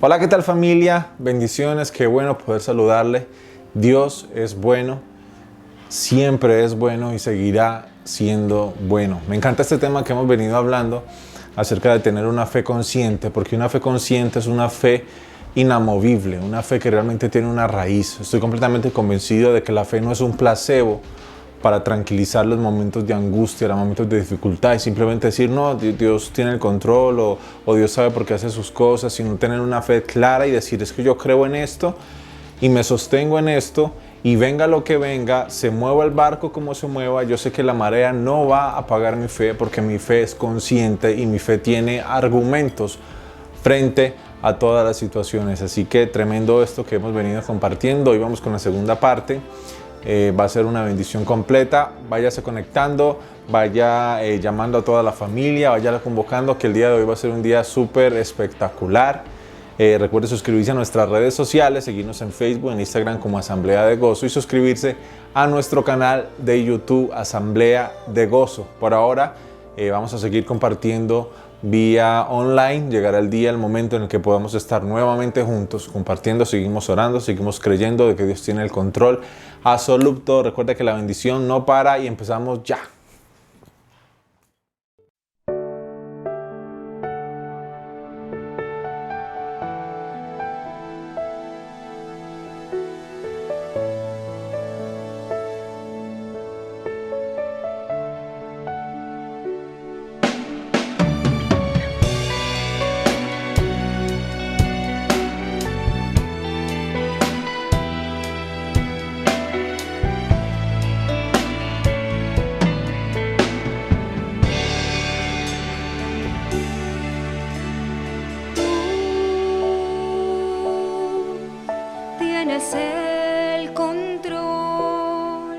Hola, ¿qué tal familia? Bendiciones, qué bueno poder saludarle. Dios es bueno, siempre es bueno y seguirá siendo bueno. Me encanta este tema que hemos venido hablando acerca de tener una fe consciente, porque una fe consciente es una fe inamovible, una fe que realmente tiene una raíz. Estoy completamente convencido de que la fe no es un placebo para tranquilizar los momentos de angustia, los momentos de dificultad y simplemente decir, no, Dios tiene el control o Dios sabe por qué hace sus cosas, sino tener una fe clara y decir, es que yo creo en esto y me sostengo en esto y venga lo que venga, se mueva el barco como se mueva, yo sé que la marea no va a apagar mi fe porque mi fe es consciente y mi fe tiene argumentos frente a todas las situaciones. Así que tremendo esto que hemos venido compartiendo. Hoy vamos con la segunda parte. Va a ser una bendición completa. Váyase conectando, vaya llamando a toda la familia, vaya convocando, que el día de hoy va a ser un día súper espectacular. Recuerde suscribirse a nuestras redes sociales, seguirnos en Facebook, en Instagram como Asamblea de Gozo y suscribirse a nuestro canal de YouTube Asamblea de Gozo. Por ahora vamos a seguir compartiendo vía online. Llegará el día, el momento en el que podamos estar nuevamente juntos compartiendo. Seguimos orando, seguimos creyendo de que Dios tiene el control absoluto. Recuerda que la bendición no para y empezamos ya. Tienes el control,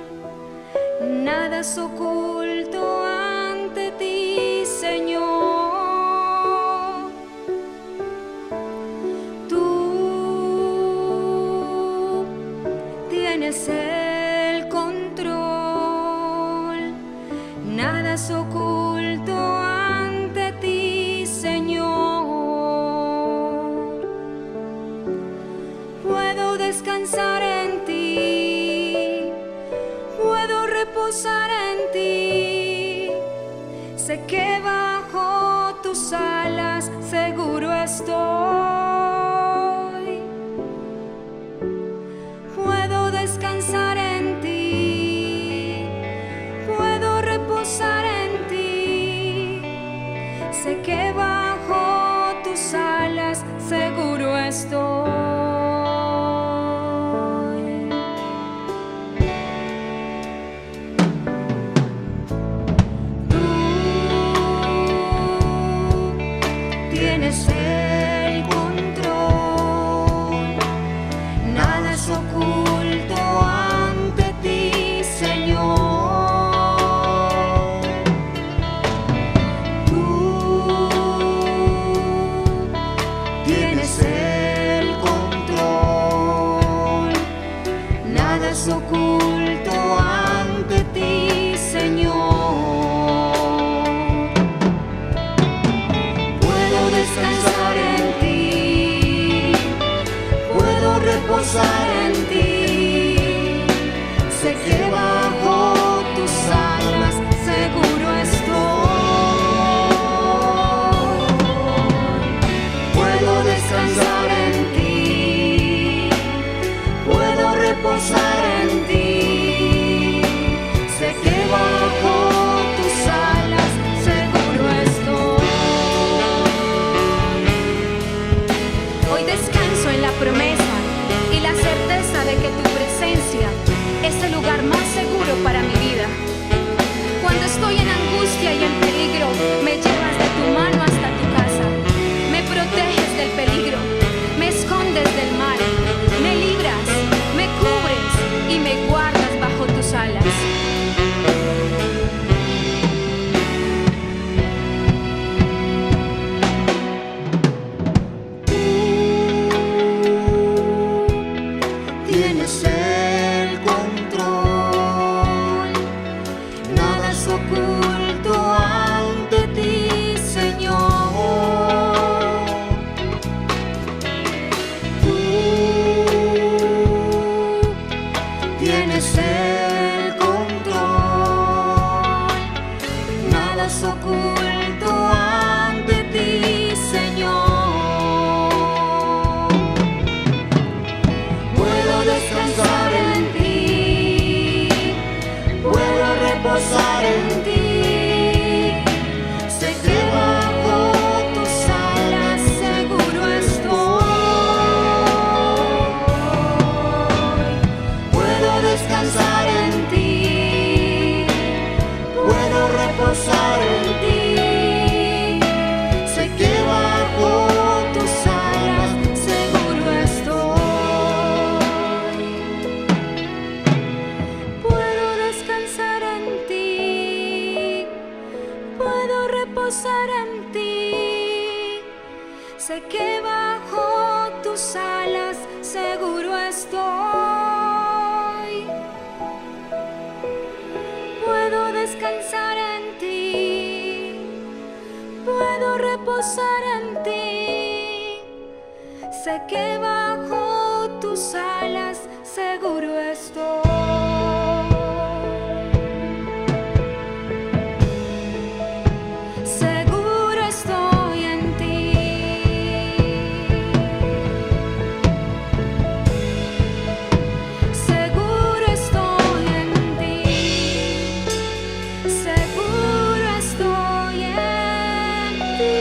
nada es oculto ante ti, Señor. Tú tienes el control, nada es oculto ante ti, Señor. Puedo descansar en ti, puedo reposar en ti. Sé que bajo tus alas seguro estoy. Puedo descansar en ti, puedo reposar en ti. Sé que bajo tus alas seguro estoy. Tienes el control, nada es oculto ante ti, Señor. Tú tienes el control, nada es oculto ante ti, Señor. Descansar en ti, puedo reposar en ti. Sé que bajo tus alas seguro estoy. Puedo descansar en ti, puedo reposar en ti. Sé que bajo tus alas seguro estoy. Hoy descanso en la promesa y la certeza de que tu presencia es el lugar más seguro para mi vida. Cuando estoy en angustia y en peligro, me llevas de tu mano hasta tu casa. Me proteges del peligro, me escondes del mal, me libras, me cubres y me guardas bajo tus alas. Tienes el control, nada es oculto ante ti, Señor. tienes el control. Nada es oculto ante ti, Señor. Puedo descansar en ti, puedo reposar en ti. Sé que bajo tus alas seguro estoy. Puedo descansar en ti, puedo reposar en ti. Sé que bajo tus alas seguro estoy. Puedo descansar en ti, puedo reposar en ti. Sé que bajo tus alas seguro estoy. Puedo descansar en ti, puedo reposar en ti. Sé que bajo tus alas seguro estoy. Seguro estoy en ti. Seguro estoy en ti. Seguro estoy en ti.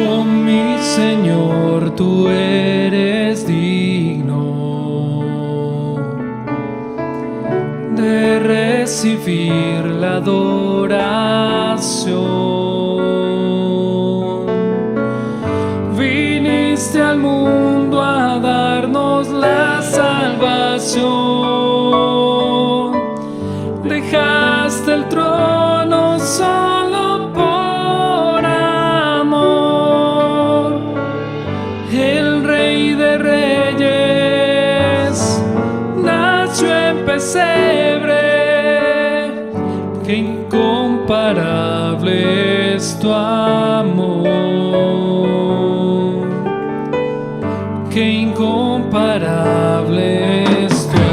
Oh mi Señor, tú eres digno de recibir la adoración. Viniste al mundo a darnos la salvación. Dejaste el trono solo por amor. El Rey de Reyes nació en pesebre. Qué incomparable es tu amor. Qué incomparable es tu amor.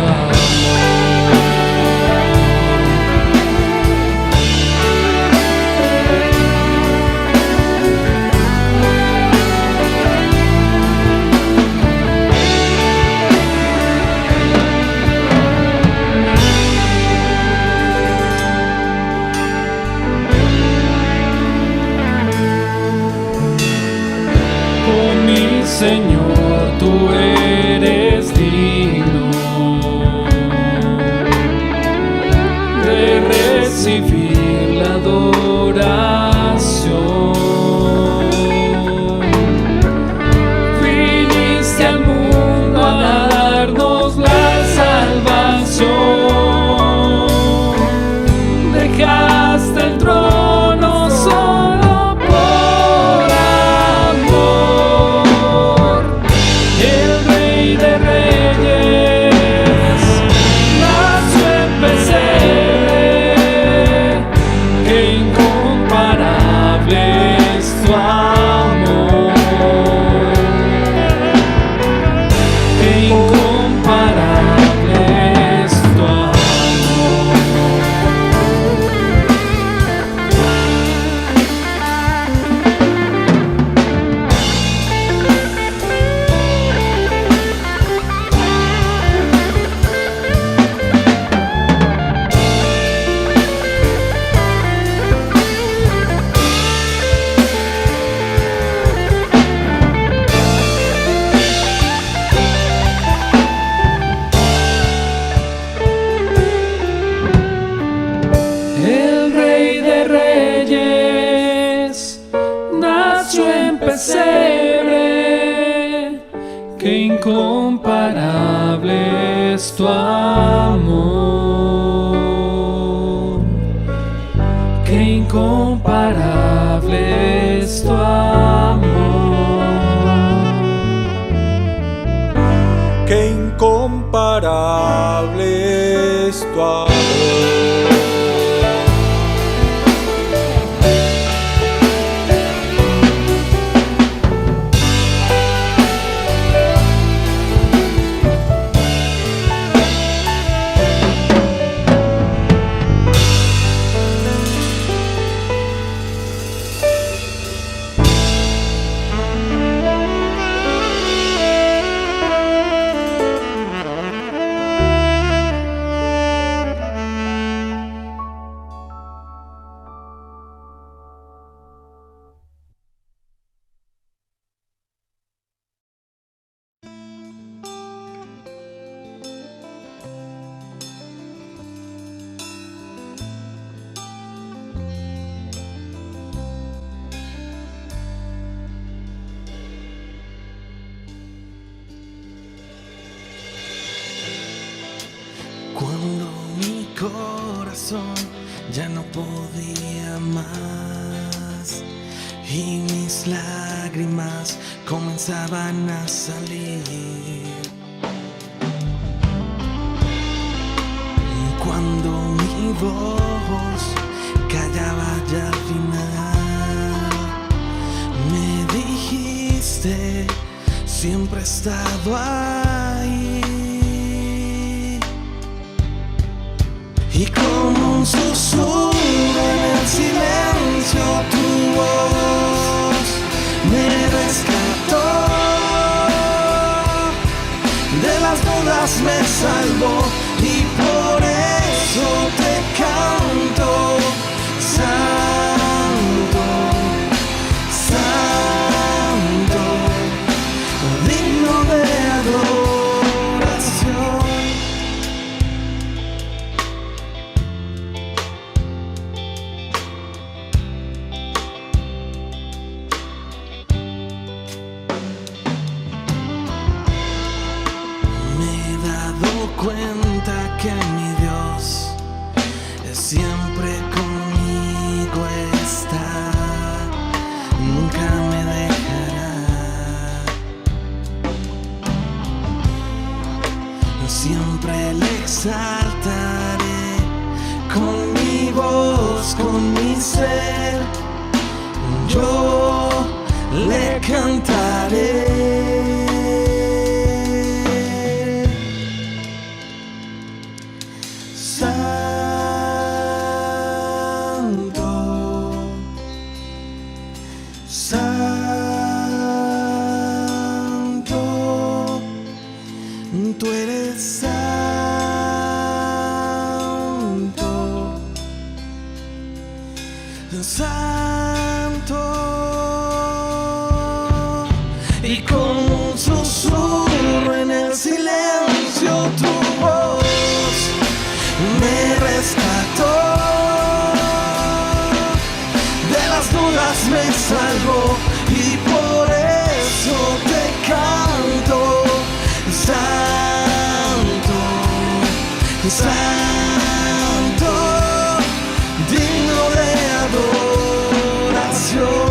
Oh mi Señor, tú eres digno de recibir la adoración. Viniste al mundo a darnos la salvación. Dejaste el trono solo por amor. El Rey de Reyes nació en pesebre. Qué incomparable es tu amor. Qué incomparable es tu amor. pesebre. Qué incomparable es tu amor. Qué incomparable es tu amor. Qué incomparable es tu amor. Cuando mi corazón ya no podía más y mis lágrimas comenzaban a salir. Cuando mi voz callaba ya al final, me dijiste, siempre he estado ahí. Y como un susurro en el silencio, tu voz me rescató. De las dudas me salvó y por eso te canto. Santo, santo, digno de adoración. Cuenta que mi Dios siempre conmigo está, nunca me dejará. Siempre le exaltaré con mi voz, con mi ser, yo le cantaré. Santo, tú eres santo, santo, y con un susurro en el silencio tu voz me rescató. De las dudas me salvó y por eso te canto. Santo, santo, digno de adoración.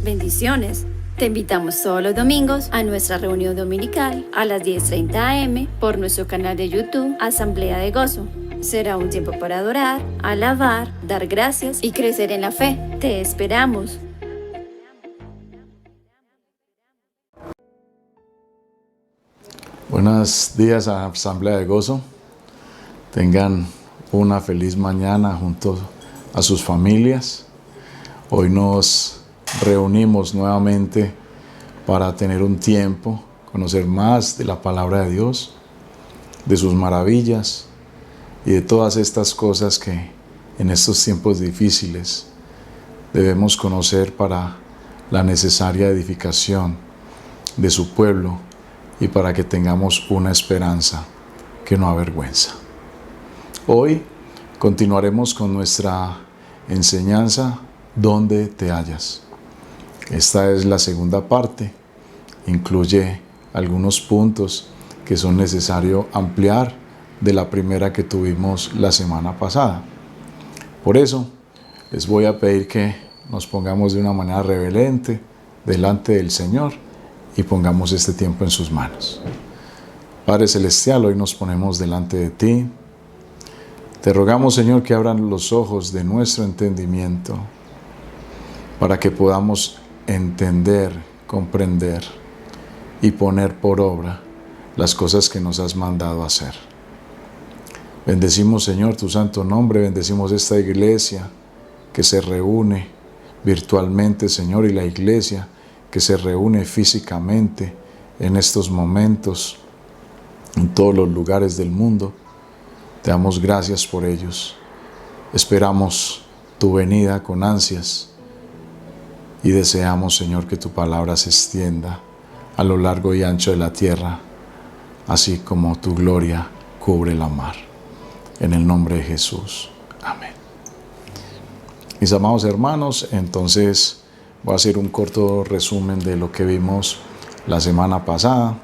Bendiciones. Te invitamos todos los domingos a nuestra reunión dominical a las 10:30 am por nuestro canal de YouTube Asamblea de Gozo. Será un tiempo para adorar, alabar, dar gracias y crecer en la fe. Te esperamos. Buenos días a Asamblea de Gozo. Tengan una feliz mañana junto a sus familias. Hoy nos reunimos nuevamente para tener un tiempo, conocer más de la palabra de Dios, de sus maravillas y de todas estas cosas que en estos tiempos difíciles debemos conocer para la necesaria edificación de su pueblo y para que tengamos una esperanza que no avergüenza. Hoy continuaremos con nuestra enseñanza, ¿dónde te hallas? Esta es la segunda parte, incluye algunos puntos que son necesario ampliar de la primera que tuvimos la semana pasada. Por eso, les voy a pedir que nos pongamos de una manera reverente delante del Señor y pongamos este tiempo en sus manos. Padre Celestial, hoy nos ponemos delante de ti. Te rogamos, Señor, que abran los ojos de nuestro entendimiento para que podamos entender, comprender y poner por obra las cosas que nos has mandado hacer. Bendecimos, Señor, tu santo nombre, bendecimos esta iglesia que se reúne virtualmente, Señor, y la iglesia que se reúne físicamente en estos momentos en todos los lugares del mundo. Te damos gracias por ellos. Esperamos tu venida con ansias y deseamos, Señor, que tu palabra se extienda a lo largo y ancho de la tierra, así como tu gloria cubre la mar. En el nombre de Jesús. Amén. Mis amados hermanos, entonces voy a hacer un corto resumen de lo que vimos la semana pasada.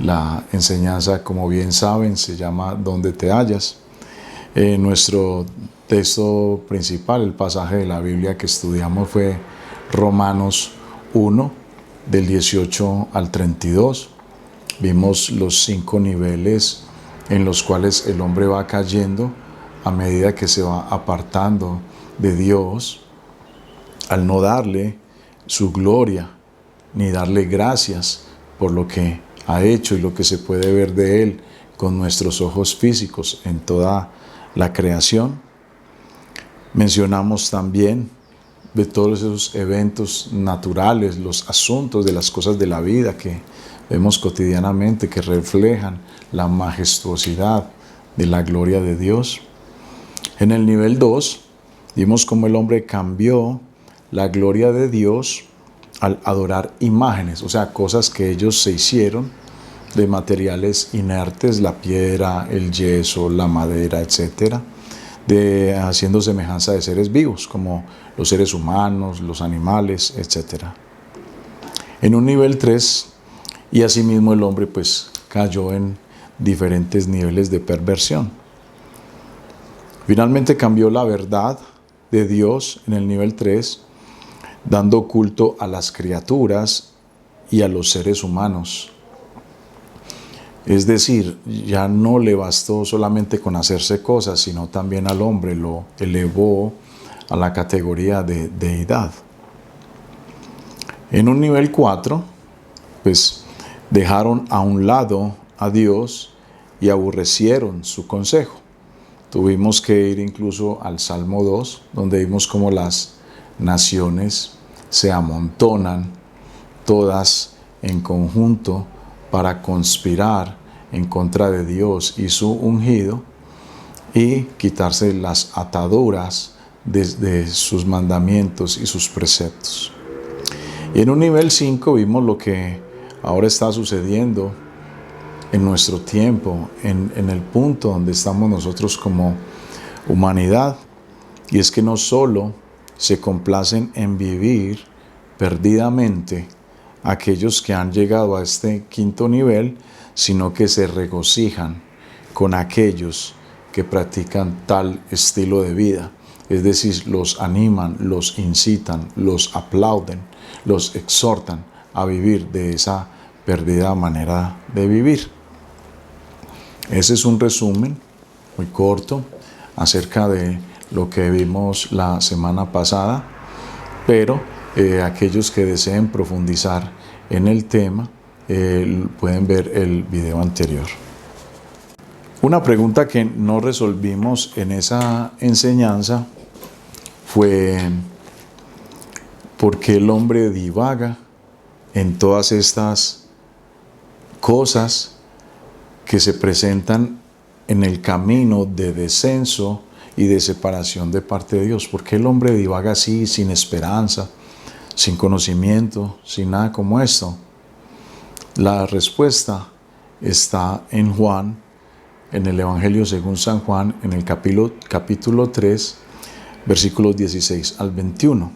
La enseñanza, como bien saben, se llama ¿Dónde te hallas? Nuestro texto principal, el pasaje de la Biblia que estudiamos fue Romanos 1, del 18 al 32. Vimos los 5 niveles en los cuales el hombre va cayendo a medida que se va apartando de Dios, al no darle su gloria, ni darle gracias por lo que ha hecho y lo que se puede ver de Él con nuestros ojos físicos en toda la creación. Mencionamos también de todos esos eventos naturales, los asuntos de las cosas de la vida que vemos cotidianamente, que reflejan la majestuosidad de la gloria de Dios. En el nivel 2, vimos cómo el hombre cambió la gloria de Dios al adorar imágenes, o sea, cosas que ellos se hicieron de materiales inertes, la piedra, el yeso, la madera, etc., haciendo semejanza de seres vivos, como los seres humanos, los animales, etc. En un nivel 3, y asimismo el hombre pues cayó en diferentes niveles de perversión. Finalmente cambió la verdad de Dios en el nivel 3, dando culto a las criaturas y a los seres humanos. Es decir, ya no le bastó solamente con hacerse cosas, sino también al hombre lo elevó a la categoría de deidad. En un nivel 4, pues dejaron a un lado a Dios y aborrecieron su consejo. Tuvimos que ir incluso al Salmo 2, donde vimos cómo las naciones se amontonan todas en conjunto para conspirar en contra de Dios y su ungido y quitarse las ataduras de sus mandamientos y sus preceptos. Y en un nivel 5 vimos lo que ahora está sucediendo en nuestro tiempo, en el punto donde estamos nosotros como humanidad, y es que no solo se complacen en vivir perdidamente aquellos que han llegado a este quinto nivel, sino que se regocijan con aquellos que practican tal estilo de vida. Es decir, los animan, los incitan, los aplauden, los exhortan a vivir de esa perdida manera de vivir. Ese es un resumen muy corto acerca de lo que vimos la semana pasada, pero aquellos que deseen profundizar en el tema pueden ver el video anterior. Una pregunta que no resolvimos en esa enseñanza fue ¿por qué el hombre divaga en todas estas cosas que se presentan en el camino de descenso y de separación de parte de Dios. ¿Por qué el hombre divaga así, sin esperanza, sin conocimiento, sin nada como esto? La respuesta está en Juan, en el Evangelio según San Juan, en el capítulo 3, versículos 16 al 21.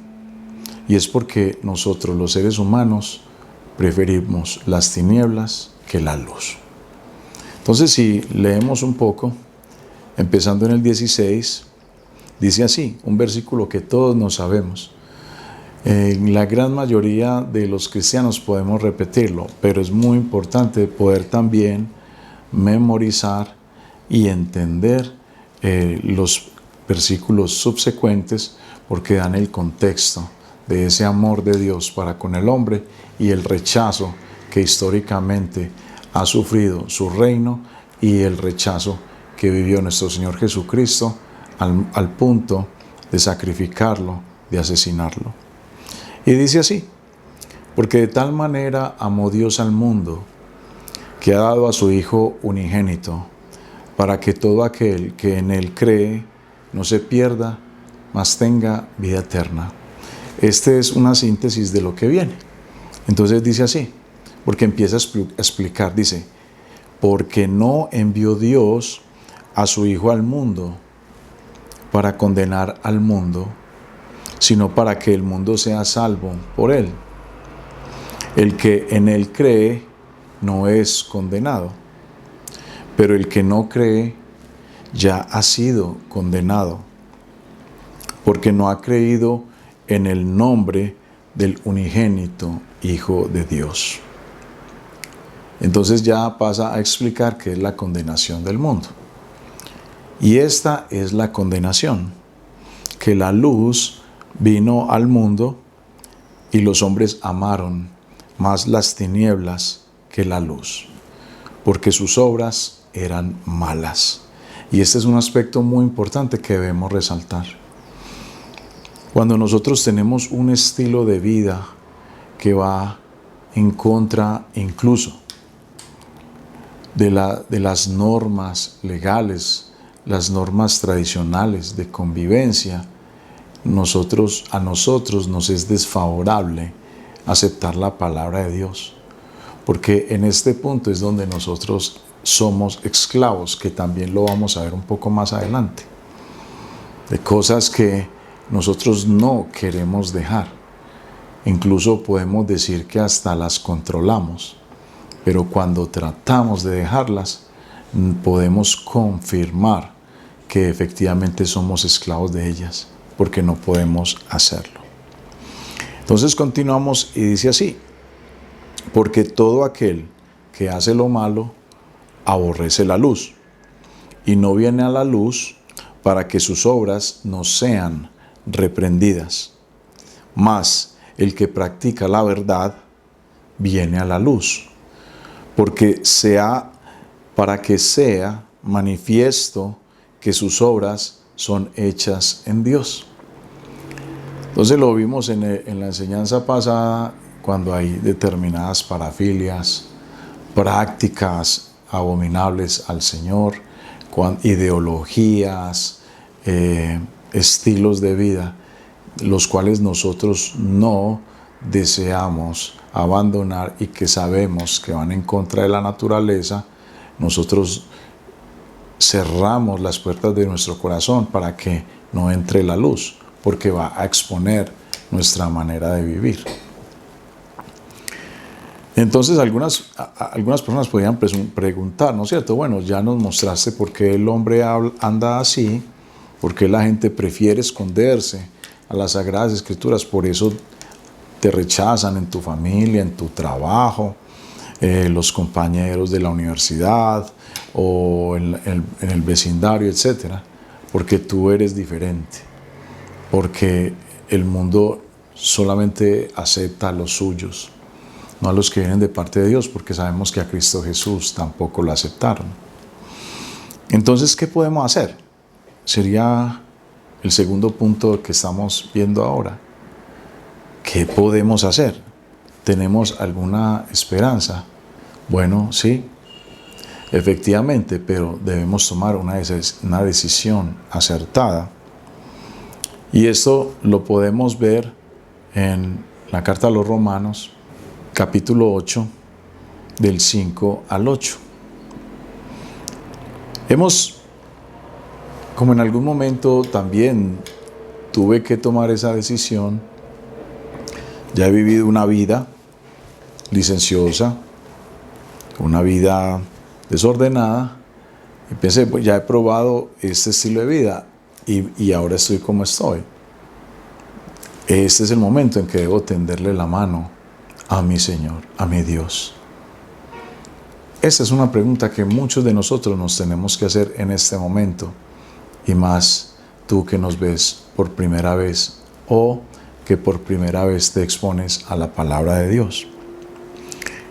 Y es porque nosotros, los seres humanos, preferimos las tinieblas que la luz. Entonces, si leemos un poco, empezando en el 16, dice así, un versículo que todos nos sabemos. La gran mayoría de los cristianos podemos repetirlo, pero es muy importante poder también memorizar y entender los versículos subsecuentes, porque dan el contexto de ese amor de Dios para con el hombre y el rechazo que históricamente ha sufrido su reino y el rechazo que vivió nuestro Señor Jesucristo al punto de sacrificarlo, de asesinarlo. Y dice así: porque de tal manera amó Dios al mundo, que ha dado a su Hijo unigénito, para que todo aquel que en Él cree no se pierda, mas tenga vida eterna. Esta es una síntesis de lo que viene. Entonces dice así, porque empieza a explicar, dice, porque no envió Dios a su Hijo al mundo para condenar al mundo, sino para que el mundo sea salvo por Él. El que en Él cree no es condenado, pero el que no cree ya ha sido condenado, porque no ha creído en el nombre del unigénito Hijo de Dios. Entonces ya pasa a explicar qué es la condenación del mundo. Y esta es la condenación, que la luz vino al mundo y los hombres amaron más las tinieblas que la luz, porque sus obras eran malas. Y este es un aspecto muy importante que debemos resaltar. Cuando nosotros tenemos un estilo de vida que va en contra incluso de las normas legales, las normas tradicionales de convivencia, a nosotros nos es desfavorable aceptar la palabra de Dios, porque en este punto es donde nosotros somos esclavos, que también lo vamos a ver un poco más adelante, de cosas que nosotros no queremos dejar. Incluso podemos decir que hasta las controlamos, pero cuando tratamos de dejarlas, podemos confirmar que efectivamente somos esclavos de ellas, porque no podemos hacerlo. Entonces continuamos y dice así, porque todo aquel que hace lo malo aborrece la luz y no viene a la luz para que sus obras no sean reprendidas. Mas el que practica la verdad viene a la luz, para que sea manifiesto que sus obras son hechas en Dios. Entonces lo vimos en la enseñanza pasada, cuando hay determinadas parafilias, prácticas abominables al Señor, ideologías, estilos de vida, los cuales nosotros no deseamos abandonar y que sabemos que van en contra de la naturaleza. Nosotros cerramos las puertas de nuestro corazón para que no entre la luz, porque va a exponer nuestra manera de vivir. Entonces algunas personas podrían preguntar, ¿no es cierto? Bueno, ya nos mostraste por qué el hombre anda así, por qué la gente prefiere esconderse a las Sagradas Escrituras, por eso te rechazan en tu familia, en tu trabajo, los compañeros de la universidad o en el vecindario, etc. Porque tú eres diferente, porque el mundo solamente acepta a los suyos, no a los que vienen de parte de Dios, porque sabemos que a Cristo Jesús tampoco lo aceptaron. Entonces, ¿qué podemos hacer? Sería el segundo punto que estamos viendo ahora. ¿Qué podemos hacer? ¿Tenemos alguna esperanza? Bueno, sí. efectivamente, pero debemos tomar una decisión acertada. Y esto lo podemos ver en la carta a los Romanos, capítulo 8, del 5 al 8. Como en algún momento también tuve que tomar esa decisión, ya he vivido una vida licenciosa, una vida desordenada, y pensé, pues ya he probado este estilo de vida y ahora estoy como estoy. Este es el momento en que debo tenderle la mano a mi Señor, a mi Dios. Esta es una pregunta que muchos de nosotros nos tenemos que hacer en este momento, y más tú que nos ves por primera vez o que por primera vez te expones a la palabra de Dios.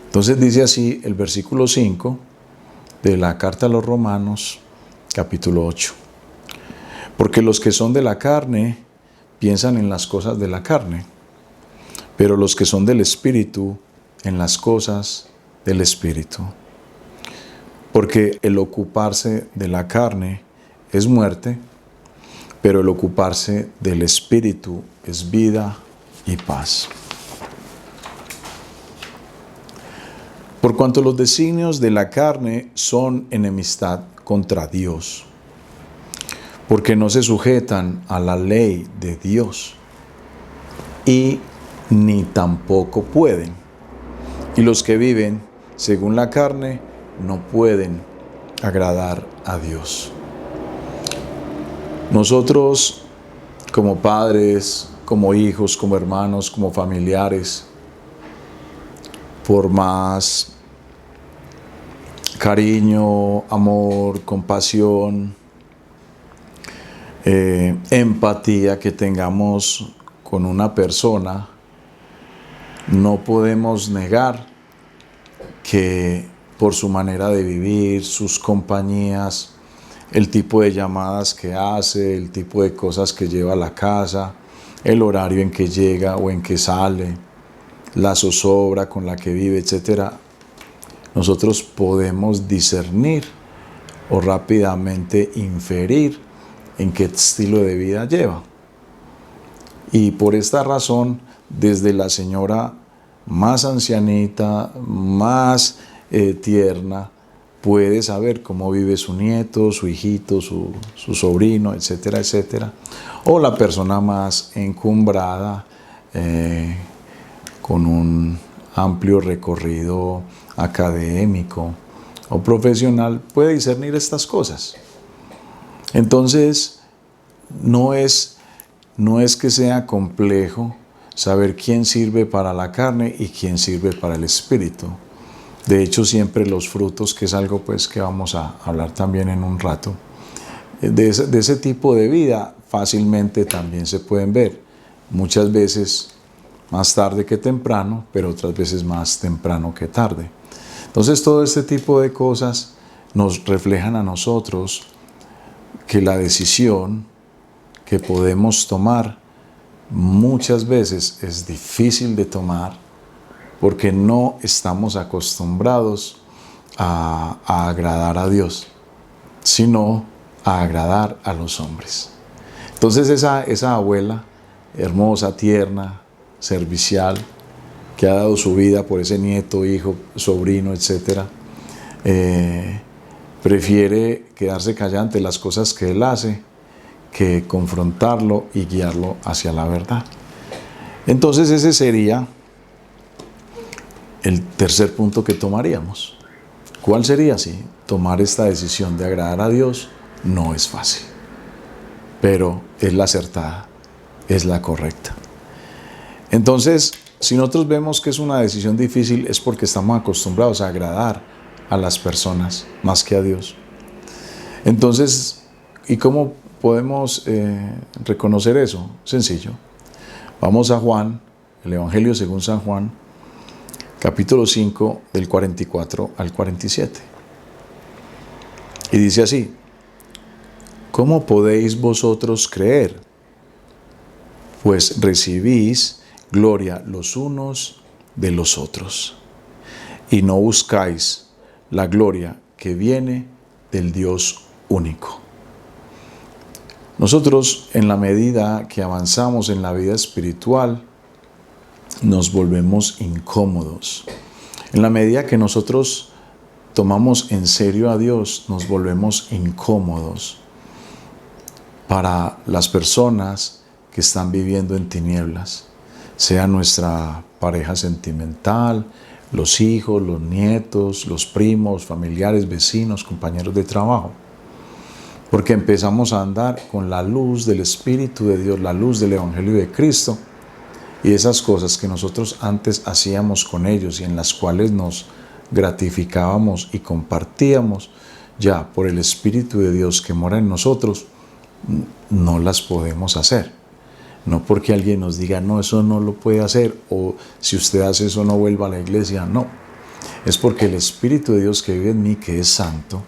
Entonces dice así el versículo 5 de la carta a los Romanos, capítulo 8. Porque los que son de la carne piensan en las cosas de la carne, pero los que son del Espíritu en las cosas del Espíritu. Porque el ocuparse de la carne es muerte, pero el ocuparse del Espíritu es vida y paz. Por cuanto los designios de la carne son enemistad contra Dios, porque no se sujetan a la ley de Dios, y ni tampoco pueden. Y los que viven según la carne no pueden agradar a Dios. Nosotros, como padres, como hijos, como hermanos, como familiares, por más cariño, amor, compasión, empatía que tengamos con una persona, no podemos negar que por su manera de vivir, sus compañías, el tipo de llamadas que hace, el tipo de cosas que lleva a la casa, el horario en que llega o en que sale, la zozobra con la que vive, etc., nosotros podemos discernir o rápidamente inferir en qué estilo de vida lleva. Y por esta razón, desde la señora más ancianita, más tierna, puede saber cómo vive su nieto, su hijito, su sobrino, etcétera, etcétera. O la persona más encumbrada, con un amplio recorrido académico o profesional, puede discernir estas cosas. Entonces, no es que sea complejo saber quién sirve para la carne y quién sirve para el espíritu. De hecho, siempre los frutos, que es algo pues que vamos a hablar también en un rato, de ese tipo de vida fácilmente también se pueden ver. Muchas veces más tarde que temprano, pero otras veces más temprano que tarde. Entonces, todo este tipo de cosas nos reflejan a nosotros que la decisión que podemos tomar muchas veces es difícil de tomar porque no estamos acostumbrados a agradar a Dios, sino a agradar a los hombres. Entonces esa abuela hermosa, tierna, servicial, que ha dado su vida por ese nieto, hijo, sobrino, etc., prefiere quedarse callada ante las cosas que él hace que confrontarlo y guiarlo hacia la verdad. Entonces ese sería el tercer punto que tomaríamos. ¿Cuál sería? Sí, tomar esta decisión de agradar a Dios no es fácil, pero es la acertada, es la correcta. Entonces, si nosotros vemos que es una decisión difícil, es porque estamos acostumbrados a agradar a las personas más que a Dios. Entonces, ¿y cómo podemos reconocer eso? Sencillo. Vamos a Juan, el Evangelio según San Juan, capítulo 5, del 44 al 47. Y dice así: ¿cómo podéis vosotros creer? Pues recibís gloria los unos de los otros, y no buscáis la gloria que viene del Dios único. Nosotros, en la medida que avanzamos en la vida espiritual, nos volvemos incómodos. En la medida que nosotros tomamos en serio a Dios, nos volvemos incómodos para las personas que están viviendo en tinieblas, sea nuestra pareja sentimental, los hijos, los nietos, los primos, familiares, vecinos, compañeros de trabajo. Porque empezamos a andar con la luz del Espíritu de Dios, la luz del Evangelio de Cristo, y esas cosas que nosotros antes hacíamos con ellos y en las cuales nos gratificábamos y compartíamos, ya por el Espíritu de Dios que mora en nosotros, no las podemos hacer. No porque alguien nos diga, no, eso no lo puede hacer, o si usted hace eso no vuelva a la iglesia, no. Es porque el Espíritu de Dios que vive en mí, que es santo,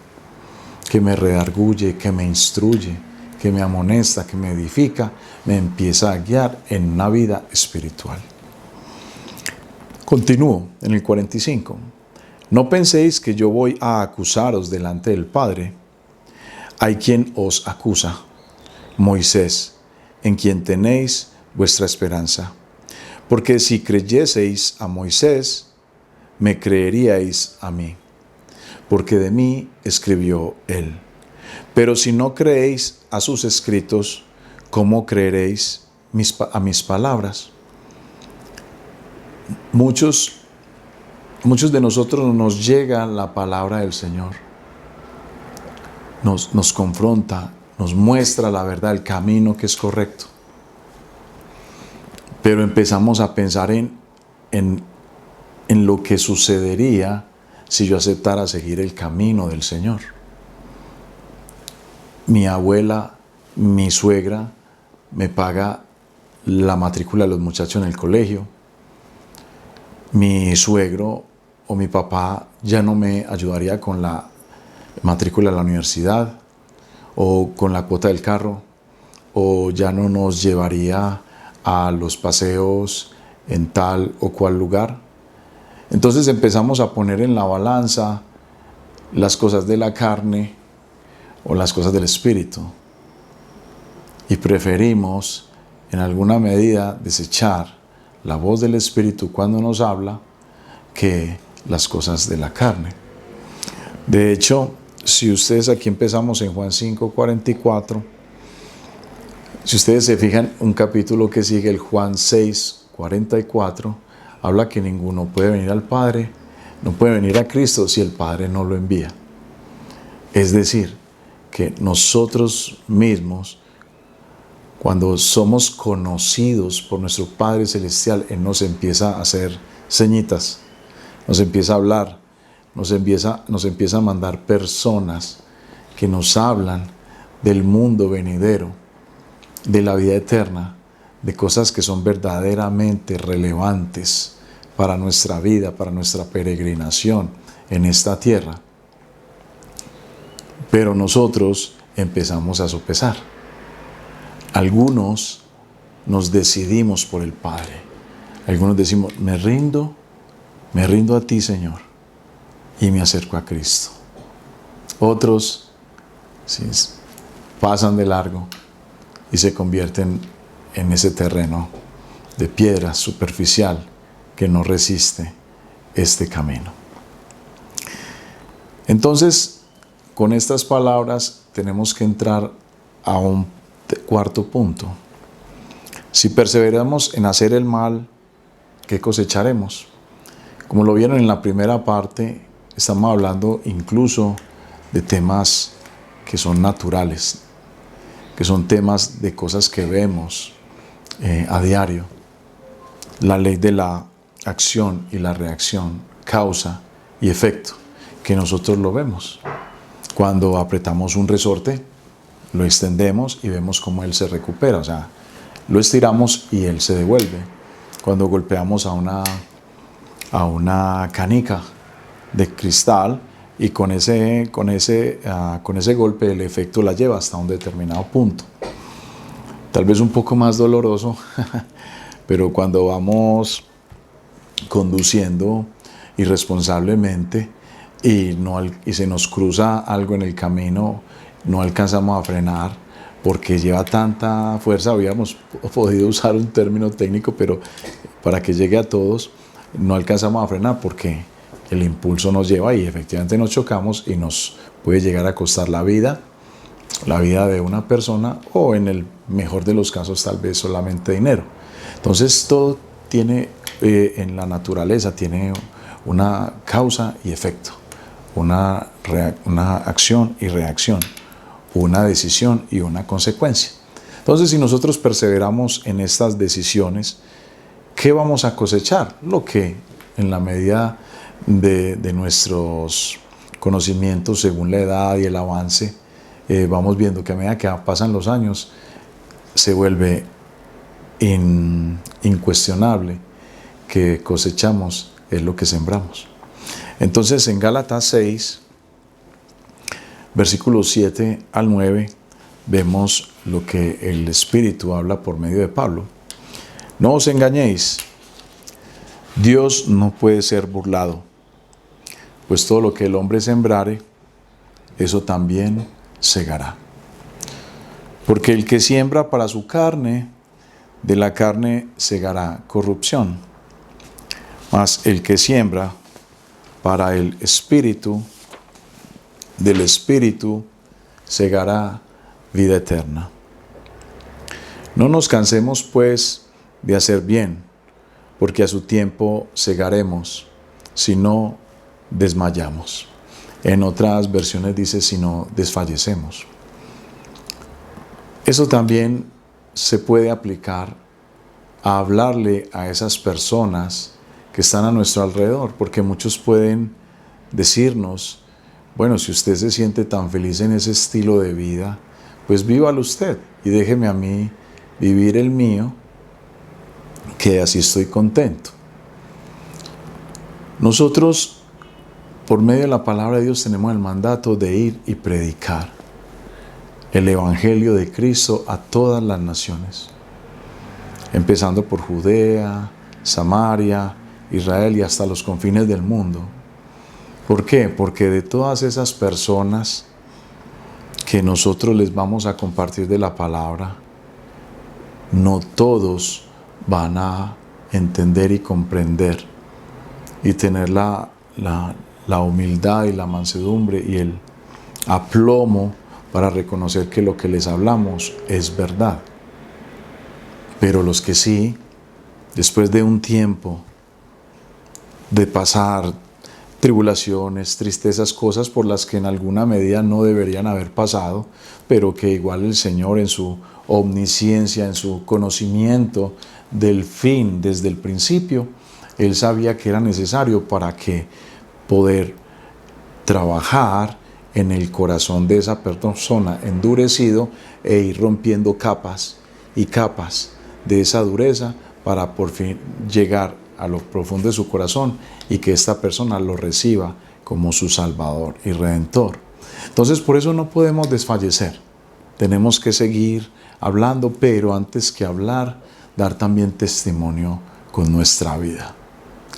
que me redarguye, que me instruye, que me amonesta, que me edifica, me empieza a guiar en una vida espiritual. Continúo en el 45. No penséis que yo voy a acusaros delante del Padre. Hay quien os acusa, Moisés, en quien tenéis vuestra esperanza. Porque si creyeseis a Moisés, me creeríais a mí, porque de mí escribió él. Pero si no creéis a sus escritos, ¿cómo creeréis a mis palabras? Muchos de nosotros nos llega la palabra del Señor, nos confronta, nos muestra la verdad, el camino que es correcto. Pero empezamos a pensar en lo que sucedería si yo aceptara seguir el camino del Señor. Mi abuela, mi suegra, me paga la matrícula de los muchachos en el colegio. Mi suegro o mi papá ya no me ayudaría con la matrícula de la universidad o con la cuota del carro, o ya no nos llevaría a los paseos en tal o cual lugar. Entonces empezamos a poner en la balanza las cosas de la carne o las cosas del Espíritu, y preferimos en alguna medida desechar la voz del Espíritu cuando nos habla que las cosas de la carne. De hecho, si ustedes, aquí empezamos en Juan 5:44, si ustedes se fijan, un capítulo que sigue, el Juan 6:44, habla que ninguno puede venir al Padre, no puede venir a Cristo si el Padre no lo envía. Es decir, que nosotros mismos, cuando somos conocidos por nuestro Padre Celestial, Él nos empieza a hacer señitas, nos empieza a hablar, nos empieza a mandar personas que nos hablan del mundo venidero, de la vida eterna, de cosas que son verdaderamente relevantes para nuestra vida, para nuestra peregrinación en esta tierra. Pero nosotros empezamos a sopesar. Algunos nos decidimos por el Padre. Algunos decimos, me rindo a ti, Señor, y me acerco a Cristo. Otros pasan de largo y se convierten en ese terreno de piedra superficial que no resiste este camino. Entonces, con estas palabras tenemos que entrar a un cuarto punto. Si perseveramos en hacer el mal, ¿qué cosecharemos? Como lo vieron en la primera parte, estamos hablando incluso de temas que son naturales, que son temas de cosas que vemos a diario. La ley de la acción y la reacción, causa y efecto, que nosotros lo vemos. Cuando apretamos un resorte, lo extendemos y vemos cómo él se recupera, o sea, lo estiramos y él se devuelve. Cuando golpeamos a una canica de cristal y con ese golpe el efecto la lleva hasta un determinado punto. Tal vez un poco más doloroso, pero cuando vamos conduciendo irresponsablemente, y se nos cruza algo en el camino, no alcanzamos a frenar porque lleva tanta fuerza. Habíamos podido usar un término técnico, pero para que llegue a todos, no alcanzamos a frenar porque el impulso nos lleva y efectivamente nos chocamos y nos puede llegar a costar la vida de una persona, o en el mejor de los casos tal vez solamente dinero. Entonces todo tiene, en la naturaleza tiene una causa y efecto, una acción y reacción, una decisión y una consecuencia. Entonces, si nosotros perseveramos en estas decisiones, ¿qué vamos a cosechar? Lo que en la medida de nuestros conocimientos, según la edad y el avance, vamos viendo que a medida que pasan los años, se vuelve incuestionable que cosechamos es lo que sembramos. Entonces, en Gálatas 6, versículos 7 al 9, vemos lo que el Espíritu habla por medio de Pablo. No os engañéis, Dios no puede ser burlado, pues todo lo que el hombre sembrare, eso también segará. Porque el que siembra para su carne, de la carne segará corrupción, mas el que siembra para el Espíritu, del Espíritu segará vida eterna. No nos cansemos pues de hacer bien, porque a su tiempo segaremos, si no desmayamos. En otras versiones dice, si no desfallecemos. Eso también se puede aplicar a hablarle a esas personas que están a nuestro alrededor, porque muchos pueden decirnos, bueno, si usted se siente tan feliz en ese estilo de vida, pues vívalo usted y déjeme a mí vivir el mío, que así estoy contento. Nosotros, por medio de la palabra de Dios, tenemos el mandato de ir y predicar el Evangelio de Cristo a todas las naciones, empezando por Judea, Samaria, Israel y hasta los confines del mundo. ¿Por qué? Porque de todas esas personas que nosotros les vamos a compartir de la palabra, no todos van a entender y comprender y tener la humildad y la mansedumbre y el aplomo para reconocer que lo que les hablamos es verdad. Pero los que sí, después de un tiempo de pasar tribulaciones, tristezas, cosas por las que en alguna medida no deberían haber pasado, pero que igual el Señor en su omnisciencia, en su conocimiento del fin desde el principio, Él sabía que era necesario para que poder trabajar en el corazón de esa persona endurecido e ir rompiendo capas y capas de esa dureza para por fin llegar a lo profundo de su corazón y que esta persona lo reciba como su Salvador y Redentor. Entonces, por eso no podemos desfallecer. Tenemos que seguir hablando, pero antes que hablar, dar también testimonio con nuestra vida.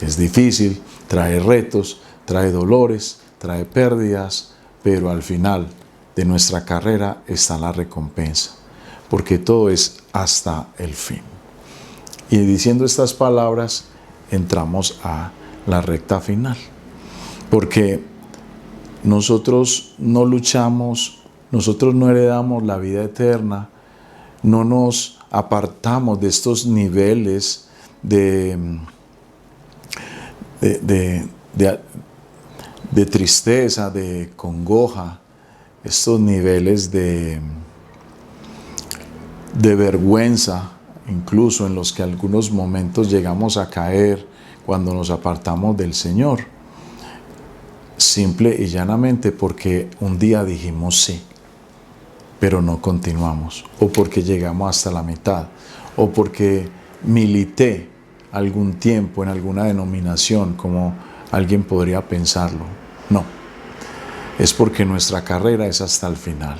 Es difícil, trae retos, trae dolores, trae pérdidas, pero al final de nuestra carrera está la recompensa, porque todo es hasta el fin. Y diciendo estas palabras, entramos a la recta final, porque nosotros no luchamos, nosotros no heredamos la vida eterna, no nos apartamos de estos niveles de tristeza, de congoja, estos niveles de vergüenza, incluso en los que algunos momentos llegamos a caer cuando nos apartamos del Señor, simple y llanamente porque un día dijimos sí, pero no continuamos, o porque llegamos hasta la mitad, o porque milité algún tiempo en alguna denominación, como alguien podría pensarlo. No, es porque nuestra carrera es hasta el final.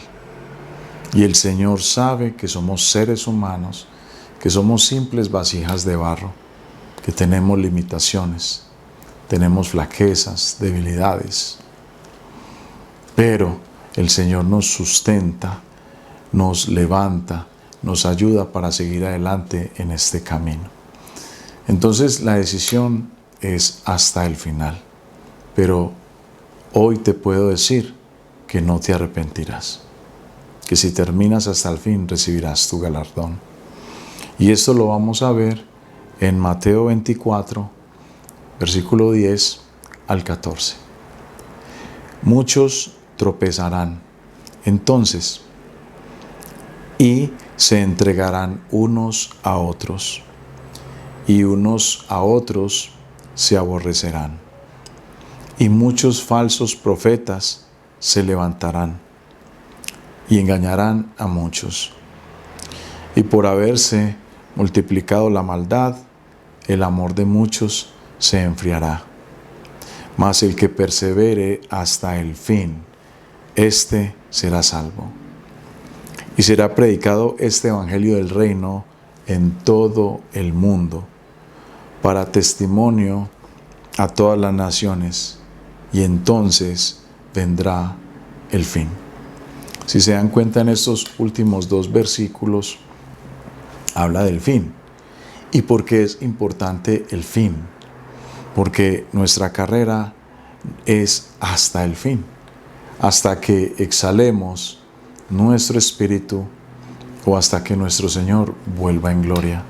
Y el Señor sabe que somos seres humanos, que somos simples vasijas de barro, que tenemos limitaciones, tenemos flaquezas, debilidades, pero el Señor nos sustenta, nos levanta, nos ayuda para seguir adelante en este camino. Entonces la decisión es hasta el final, pero hoy te puedo decir que no te arrepentirás, que si terminas hasta el fin recibirás tu galardón. Y esto lo vamos a ver en Mateo 24, versículo 10 al 14. Muchos tropezarán entonces y se entregarán unos a otros, y unos a otros se aborrecerán. Y muchos falsos profetas se levantarán y engañarán a muchos. Y por haberse multiplicado la maldad, el amor de muchos se enfriará. Mas el que persevere hasta el fin, éste será salvo. Y será predicado este evangelio del reino en todo el mundo, para testimonio a todas las naciones, y entonces vendrá el fin. Si se dan cuenta, en estos últimos 2 versículos habla del fin. ¿Y por qué es importante el fin? Porque nuestra carrera es hasta el fin, hasta que exhalemos nuestro espíritu o hasta que nuestro Señor vuelva en gloria.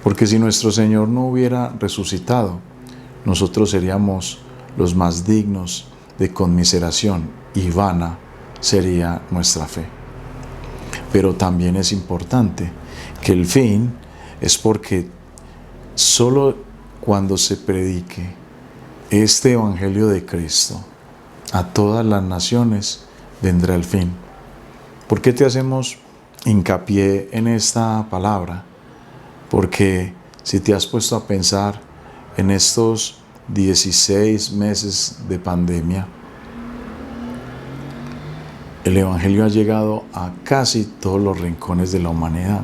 Porque si nuestro Señor no hubiera resucitado, nosotros seríamos los más dignos de conmiseración y vana sería nuestra fe. Pero también es importante que el fin es porque solo cuando se predique este evangelio de Cristo a todas las naciones vendrá el fin. ¿Por qué te hacemos hincapié en esta palabra? Porque si te has puesto a pensar en estos 16 meses de pandemia, el evangelio ha llegado a casi todos los rincones de la humanidad.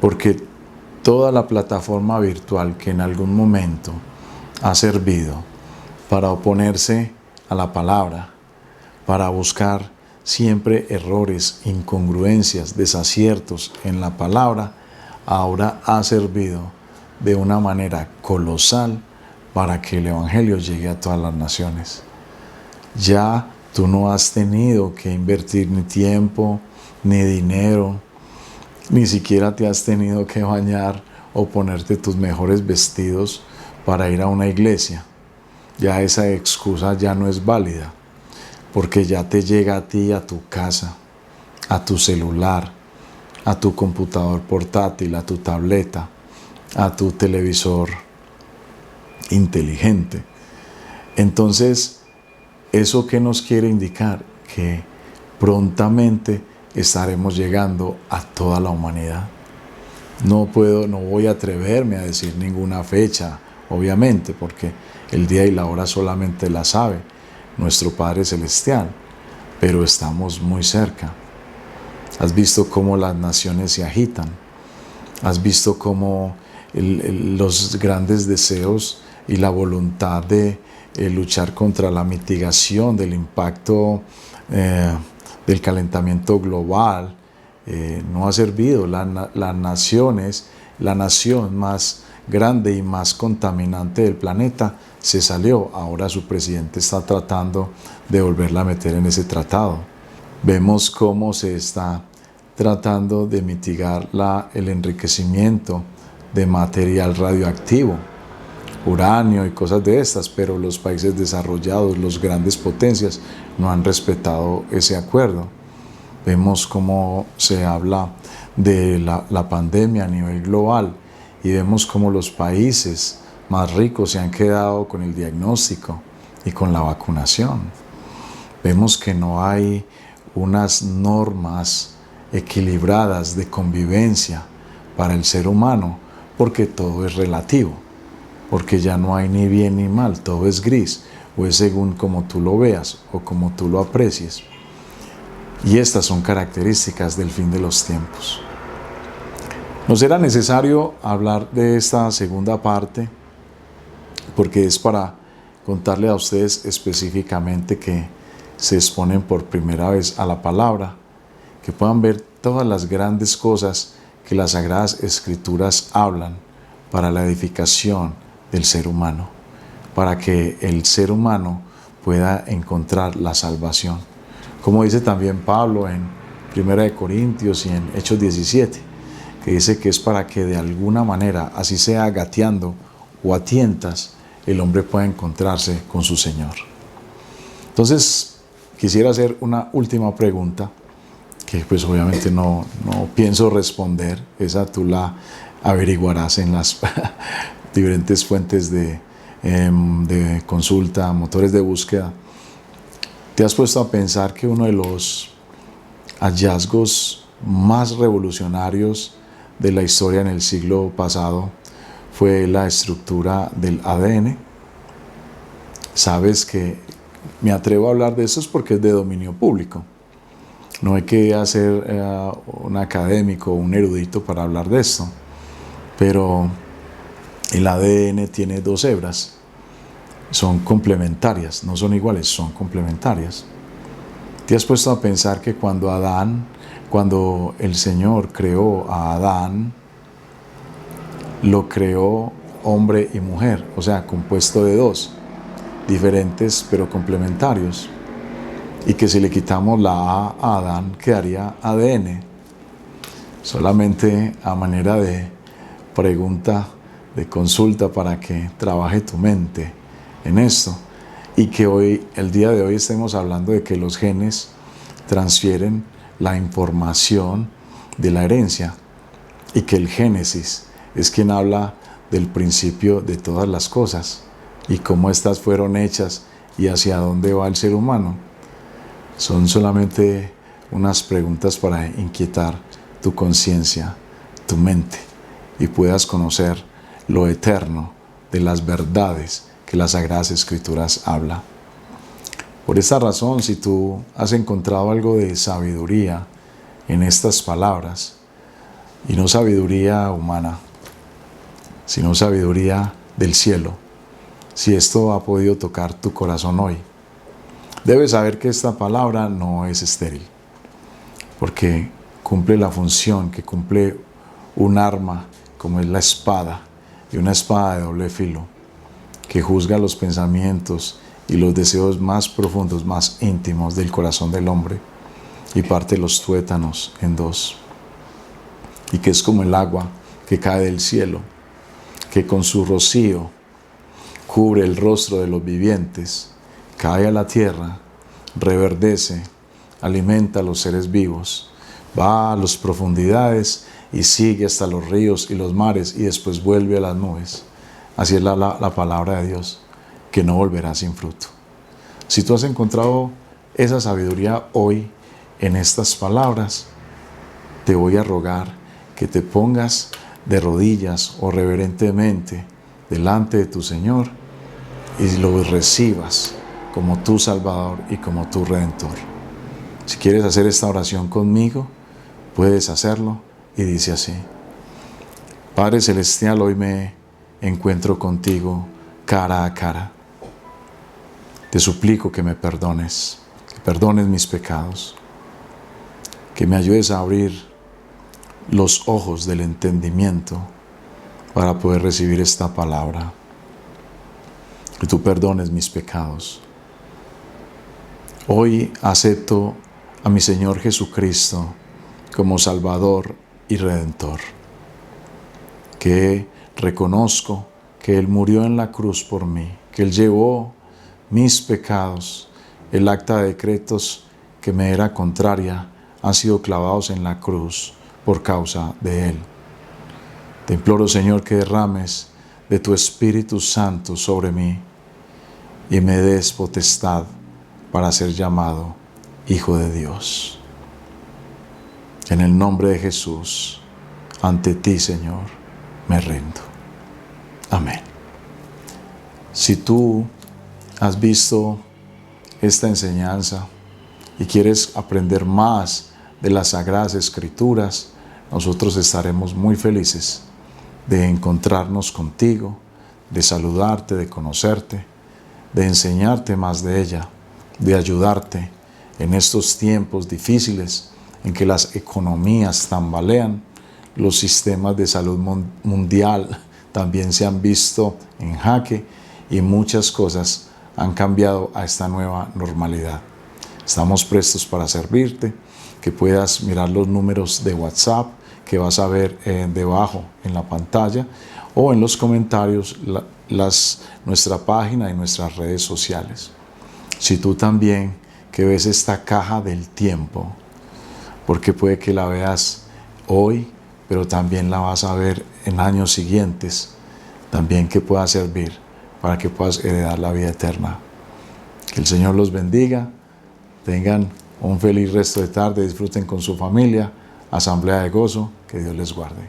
Porque toda la plataforma virtual que en algún momento ha servido para oponerse a la palabra, para buscar siempre errores, incongruencias, desaciertos en la palabra, ahora ha servido de una manera colosal para que el evangelio llegue a todas las naciones. Ya tú no has tenido que invertir ni tiempo, ni dinero, ni siquiera te has tenido que bañar o ponerte tus mejores vestidos para ir a una iglesia. Ya esa excusa ya no es válida, porque ya te llega a ti, a tu casa, a tu celular, a tu computador portátil, a tu tableta, a tu televisor inteligente. Entonces, ¿eso qué nos quiere indicar? Que prontamente estaremos llegando a toda la humanidad. No voy a atreverme a decir ninguna fecha, obviamente, porque el día y la hora solamente la sabe nuestro Padre Celestial, pero estamos muy cerca. Has visto cómo las naciones se agitan, has visto cómo los grandes deseos y la voluntad de luchar contra la mitigación del impacto del calentamiento global no ha servido. Las naciones, la nación más grande y más contaminante del planeta se salió. Ahora su presidente está tratando de volverla a meter en ese tratado. Vemos cómo se está tratando de mitigar el enriquecimiento de material radioactivo, uranio y cosas de estas, pero los países desarrollados, las grandes potencias, no han respetado ese acuerdo. Vemos cómo se habla de la pandemia a nivel global y vemos cómo los países más ricos se han quedado con el diagnóstico y con la vacunación. Vemos que no hay unas normas equilibradas de convivencia para el ser humano, porque todo es relativo, porque ya no hay ni bien ni mal, todo es gris, o es según como tú lo veas o como tú lo aprecies. Y estas son características del fin de los tiempos. Nos era necesario hablar de esta segunda parte, porque es para contarle a ustedes específicamente que se exponen por primera vez a la palabra, que puedan ver todas las grandes cosas que las Sagradas Escrituras hablan para la edificación del ser humano, para que el ser humano pueda encontrar la salvación. Como dice también Pablo en 1 Corintios y en Hechos 17, que dice que es para que de alguna manera, así sea gateando o a tientas, el hombre pueda encontrarse con su Señor. Entonces, quisiera hacer una última pregunta, que pues obviamente no pienso responder, esa tú la averiguarás en las diferentes fuentes de consulta, motores de búsqueda. ¿Te has puesto a pensar que uno de los hallazgos más revolucionarios de la historia en el siglo pasado fue la estructura del ADN? Sabes que me atrevo a hablar de eso es porque es de dominio público. No hay que ser un académico o un erudito para hablar de esto, pero el ADN tiene 2 hebras, son complementarias, no son iguales, son complementarias. ¿Te has puesto a pensar que cuando el Señor creó a Adán, lo creó hombre y mujer, o sea, compuesto de 2, diferentes pero complementarios? Y que si le quitamos la A a Adán, quedaría ADN. Solamente a manera de pregunta, de consulta, para que trabaje tu mente en esto. Y que hoy, el día de hoy, estemos hablando de que los genes transfieren la información de la herencia. Y que el Génesis es quien habla del principio de todas las cosas. Y cómo éstas fueron hechas y hacia dónde va el ser humano. Son solamente unas preguntas para inquietar tu conciencia, tu mente, y puedas conocer lo eterno de las verdades que las Sagradas Escrituras hablan. Por esta razón, si tú has encontrado algo de sabiduría en estas palabras, y no sabiduría humana, sino sabiduría del cielo, si esto ha podido tocar tu corazón hoy, debes saber que esta palabra no es estéril, porque cumple la función que cumple un arma como es la espada, y una espada de doble filo, que juzga los pensamientos y los deseos más profundos, más íntimos del corazón del hombre, y parte los tuétanos en 2, y que es como el agua que cae del cielo, que con su rocío cubre el rostro de los vivientes, cae a la tierra, reverdece, alimenta a los seres vivos, va a las profundidades y sigue hasta los ríos y los mares y después vuelve a las nubes. Así es la palabra de Dios, que no volverá sin fruto. Si tú has encontrado esa sabiduría hoy en estas palabras, te voy a rogar que te pongas de rodillas o reverentemente delante de tu Señor y lo recibas como tu Salvador y como tu Redentor. Si quieres hacer esta oración conmigo, puedes hacerlo y dice así: Padre Celestial, hoy me encuentro contigo cara a cara. Te suplico que me perdones, que perdones mis pecados, que me ayudes a abrir los ojos del entendimiento para poder recibir esta palabra. Que tú perdones mis pecados. Hoy acepto a mi Señor Jesucristo como Salvador y Redentor. Que reconozco que Él murió en la cruz por mí, que Él llevó mis pecados. El acta de decretos que me era contraria han sido clavados en la cruz por causa de Él. Te imploro, Señor, que derrames de tu Espíritu Santo sobre mí y me des potestad para ser llamado Hijo de Dios. En el nombre de Jesús, ante ti, Señor, me rindo. Amén. Si tú has visto esta enseñanza y quieres aprender más de las Sagradas Escrituras, nosotros estaremos muy felices de encontrarnos contigo, de saludarte, de conocerte, de enseñarte más de ella, de ayudarte en estos tiempos difíciles en que las economías tambalean, los sistemas de salud mundial también se han visto en jaque y muchas cosas han cambiado a esta nueva normalidad. Estamos prestos para servirte, que puedas mirar los números de WhatsApp que vas a ver debajo en la pantalla o en los comentarios nuestra página y nuestras redes sociales. Si tú también que ves esta caja del tiempo, porque puede que la veas hoy, pero también la vas a ver en años siguientes, también que pueda servir para que puedas heredar la vida eterna. Que el Señor los bendiga, tengan un feliz resto de tarde, disfruten con su familia, Asamblea de Gozo, que Dios les guarde.